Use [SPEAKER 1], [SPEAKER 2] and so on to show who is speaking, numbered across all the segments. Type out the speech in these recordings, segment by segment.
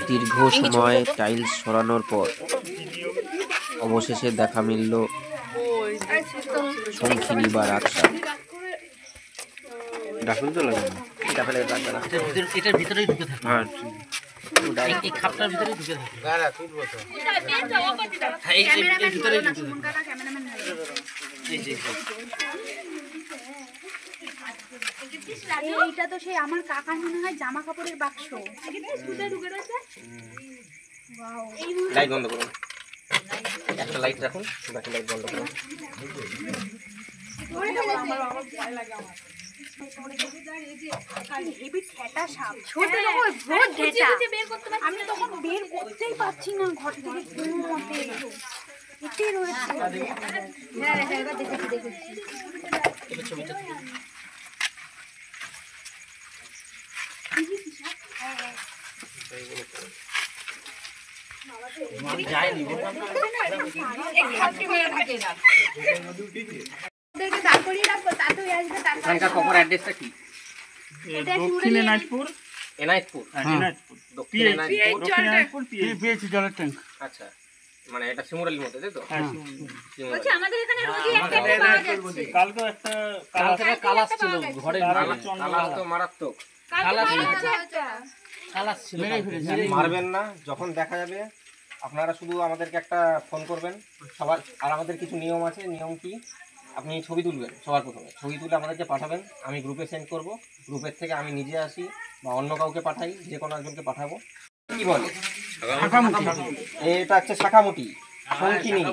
[SPEAKER 1] দীর্ঘ সময় টাইলস সরানোর পর অবশেষে দেখা মিলল শঙ্খিনী বা রাজসাপ।
[SPEAKER 2] ডাকুন তো লাগে না,
[SPEAKER 3] এটার ভিতরেই ঢুকে থাকে।
[SPEAKER 2] হ্যাঁ
[SPEAKER 3] এই খাপটার ভিতরেই ঢুকে থাকে। হ্যাঁ, এই ভিতরেই ঢুকে থাকে।
[SPEAKER 4] এইটা তো সেই আমার কাকার মনে হয় জামা কাপড়ের বাক্স।
[SPEAKER 1] লাইট বন্ধ করুন, একটা লাইট রাখুন, বাকি লাইট বন্ধ করুন।
[SPEAKER 4] আমি তখন বের করতেই পারছি না ঘর থেকে কোনো মতে। এটাই রয়েছে।
[SPEAKER 1] এখানকার খবর অ্যাড্রেসটা কি?
[SPEAKER 2] দক্ষিণ এনায়তপুর,
[SPEAKER 1] এনায়তপুর,
[SPEAKER 2] এনায়তপুর,
[SPEAKER 1] দক্ষিণ এনায়তপুর,
[SPEAKER 2] দক্ষিণ এনায়তপুর পিএইচ জলের ট্যাঙ্ক।
[SPEAKER 1] আচ্ছা, মানে এটা শিমুরালির মধ্যে, তাই তো?
[SPEAKER 2] হ্যাঁ,
[SPEAKER 1] শিমুরালি।
[SPEAKER 4] আমাদের এখানে রোজই একটা পাওয়া যাচ্ছে।
[SPEAKER 2] কালকে একটা
[SPEAKER 3] কালাস ছিল ঘরের
[SPEAKER 1] কালাস তো মারাত্মক।
[SPEAKER 3] কালাস ছিল।
[SPEAKER 1] মারবেন না, যখন দেখা যাবে আপনারা শুধু আমাদেরকে একটা ফোন করবেন সবার। আর আমাদের কিছু নিয়ম আছে। নিয়ম কি? আপনি ছবি তুলবেন সবার প্রথমে, ছবি তুলে আমাদেরকে পাঠাবেন, আমি গ্রুপে সেন্ড করব। গ্রুপের থেকে আমি নিজে আসি বা অন্য কাউকে পাঠাই, যে কোনো একজনকে পাঠাবো। কি বলে এটা হচ্ছে শাখামুটি, শঙ্খিনী,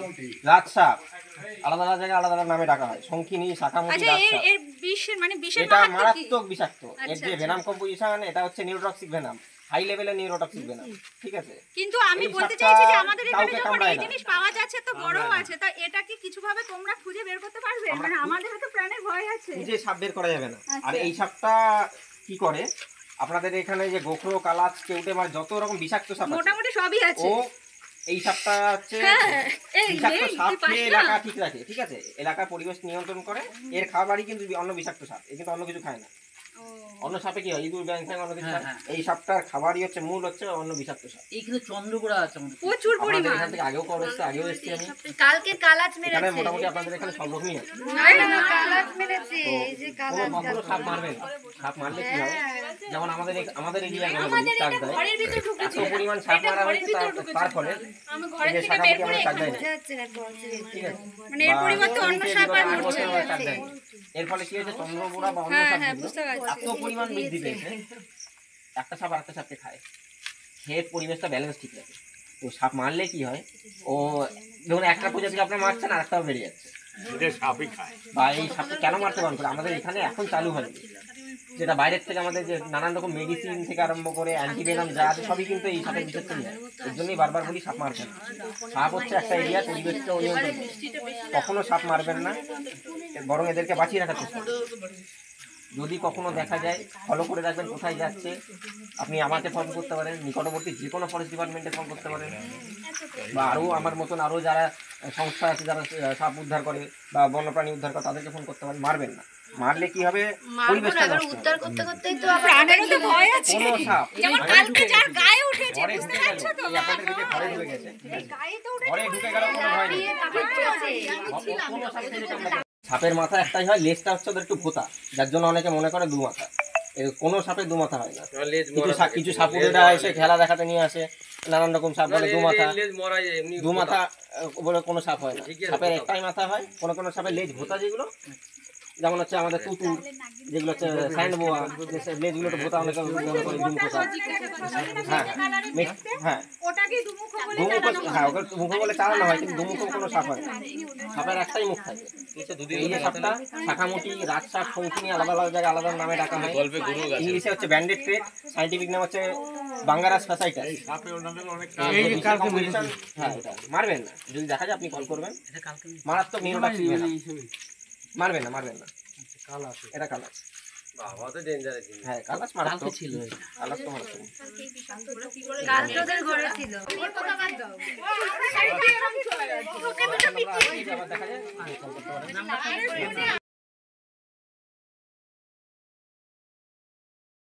[SPEAKER 1] রাজসাপ, আলাদা আলাদা জায়গায় আলাদা আলাদা নামে ডাকা হয়। শঙ্খিনী, শাখামুটি, রাজসাপ। এটা মারাত্মক বিষাক্ত। এর যে ভেনাম কম্পোজিশন, এটা হচ্ছে নিউরোটক্সিক ভেনাম, হাই লেভেলের নিউরোটক্সিক ভেনাম। ঠিক আছে,
[SPEAKER 4] কিন্তু আমি বলতে চাইছি যে আমাদের এখানে যখন এই জিনিস পাওয়া যাচ্ছে তো বড়ও আছে, তা এটা কি কিছু ভাবে তোমরা খুঁজে বের করতে পারবে? মানে আমাদের তো প্রাণের ভয় আছে।
[SPEAKER 1] খুঁজে সাপ বের করা যাবে না। আর এই সাপটা কি করে, আপনাদের এখানে যে গোখরো, কালাচ, কেউটে, মানে যত রকম বিষাক্ত সাপ আছে
[SPEAKER 4] মোটামুটি সবই আছে।
[SPEAKER 1] ও এই সাপটা হচ্ছে
[SPEAKER 4] এই
[SPEAKER 1] বিষাক্ত
[SPEAKER 4] এই
[SPEAKER 1] সাপ
[SPEAKER 4] তুই পাস
[SPEAKER 1] খেয়ে
[SPEAKER 4] না?
[SPEAKER 1] এলাকা ঠিক রাখে। ঠিক আছে, এলাকার পরিবেশ নিয়ন্ত্রণ করে। এর খাবারই কিন্তু অন্য বিষাক্ত সাপ, এ কিন্তু অন্য কিছু খায় না। অন্য সাপে কি হয়, ইঁদুর, ব্যাঙ ফ্যাং অন্য কিছু খায়। এই সাপটার খাবারই হচ্ছে, মূল হচ্ছে অন্য বিষাক্ত সাপ।
[SPEAKER 3] এইখানে চন্দ্রগোড়া আছে আমাদের।
[SPEAKER 4] প্রচুর
[SPEAKER 1] আপনাদের
[SPEAKER 4] পরিমাণ।
[SPEAKER 1] এখান থেকে আগেও খবর এসেছে, আগেও এসেছি আমি।
[SPEAKER 4] কালকে কালাচ
[SPEAKER 1] এখানে
[SPEAKER 4] মেরেছে।
[SPEAKER 1] মোটামুটি আপনাদের এখানে সব রকমই আছে।
[SPEAKER 4] কালাচ মেরেছে, এই যে কালাচ।
[SPEAKER 1] কখনো সাপ মারবেন না। সাপ মারলে কি হয়, যেমন আমাদের এরিয়ায় চাক দেয়,
[SPEAKER 4] ঘরের ভিতর
[SPEAKER 1] এত
[SPEAKER 4] ঢুকেছিল।
[SPEAKER 1] পরিমাণ সাপ মারা হয়েছে, তার ফলে
[SPEAKER 4] আমি
[SPEAKER 1] এই
[SPEAKER 4] ঘরের
[SPEAKER 1] যে
[SPEAKER 4] থেকে বের করে
[SPEAKER 1] শাখামুটি আমরা চাক দেয় না। ঠিক আছে,
[SPEAKER 4] মানে এর পরিবর্তে অন্য সাপ আর মরছে।
[SPEAKER 1] চাক দেয় না। এর ফলে কি হয়েছে, চন্দ্রবোড়া বা অন্য সাপগুলো এত পরিমাণ বৃদ্ধি পেয়েছে, একটা সাপ আরেকটা সাপকে খায়, খেয়ে পরিবেশটা ব্যালেন্স ঠিক রাখে। তো সাপ মারলে কি হয়, ও ধরুন একটা প্রজাতিকে আপনার মারছেন আর একটাও বেড়ে যাচ্ছে। বা এই সাপটা কেন মারতে পারেন করে, আমাদের এখানে এখন চালু হয়নি, যেটা বাইরের থেকে আমাদের যে নানান রকম মেডিসিন থেকে আরম্ভ করে অ্যান্টিভেনাম যা আছে সবই কিন্তু এই সাপের বিষের থেকে নেয়। এর জন্যই বারবার বলি সাপ মারবেন না। সাপ হচ্ছে একটা এরিয়া, পরিবেশটা নিয়ন্ত্রণ করে। কখনো সাপ মারবেন না, বরং এদেরকে বাঁচিয়ে রাখার চেষ্টা করবেন। যদি কখনো দেখা যায়, ফলো করে রাখবেন কোথায় যাচ্ছে। আপনি আমাকে ফোন করতে পারেন, নিকটবর্তী যে কোনো ফরেস্ট ডিপার্টমেন্টে ফোন করতে পারেন, বা আরও আমার মতন আরও যারা সংস্থা আছে যারা সাপ উদ্ধার করে বা বন্যপ্রাণী উদ্ধার করে, তাদেরকে ফোন করতে পারেন। মারবেন না, মারলে কি হবে, পরিবেশটা নষ্ট
[SPEAKER 4] উদ্ধার করতে করতেই তো প্রাণেরও তো ভয় আছে।
[SPEAKER 1] কোনো সাপ
[SPEAKER 4] যেমন কালকে যার গায়ে উঠেছে,
[SPEAKER 1] ঘরে
[SPEAKER 4] বুঝতে
[SPEAKER 1] ঢুকে গেল,
[SPEAKER 4] পারছো তো?
[SPEAKER 1] এই আপনাদের দিকে ঘরে ঢুকে গেছে,
[SPEAKER 4] গায়ে তো উঠে
[SPEAKER 1] ঘরে ঢুকে গেল, কোনো ভয় নেই। কোনো সাপ খেয়ে কামড়াবে না। সাপের মাথা একটাই হয়, লেজটা হচ্ছে ওদের একটু ভোঁতা, যার জন্য অনেকে মনে করে দু মাথা। কোনো সাপের দু মাথা হয় না। কিছু সাপুরেরা এসে খেলা দেখাতে নিয়ে আসে, নানান রকম সাপ বলে দু মাথা। দু মাথা বলে কোনো সাপ হয় না, সাপের একটাই মাথা হয়। কোনো কোনো সাপের লেজ ভোঁতা, যেগুলো যেমন হচ্ছে আমাদের তুতুর, যেগুলো হচ্ছে স্যান্ড বোয়া, লেজগুলো তো ভোঁতা, অনেকে মনে করে দুমুখো সাপ। হ্যাঁ হ্যাঁ,
[SPEAKER 4] ওটাকে দুমুখ বলে
[SPEAKER 1] দুমুখো, হ্যাঁ ওকে দুমুখো বলে চালানো হয়, কিন্তু দুমুখো কোনো সাপ হয় না। সাপের একটাই মুখ থাকে। এই যে সাপটা, শাখামুটি, রাজসাপ, শঙ্খিনী, আলাদা আলাদা জায়গায় আলাদা নামে ডাকা হয়। ইংলিশে হচ্ছে ব্যান্ডেড ক্রেট, সাইন্টিফিক নাম হচ্ছে বাঙ্গারাস ফ্যাসাইটাস। হ্যাঁ, এটা মারবেন না। যদি দেখা যায় আপনি কল করবেন। মারাত্মক নিউরোটক্সিক ভেনাম, মারবেন না, মারবেন না। এটা কালাচ, হ্যাঁ কালাচ মারাত্মক ছিল। কালাচ তো মারাত্মক।
[SPEAKER 4] কাল তোদের ঘরে ছিল।
[SPEAKER 1] আবার দেখা যায়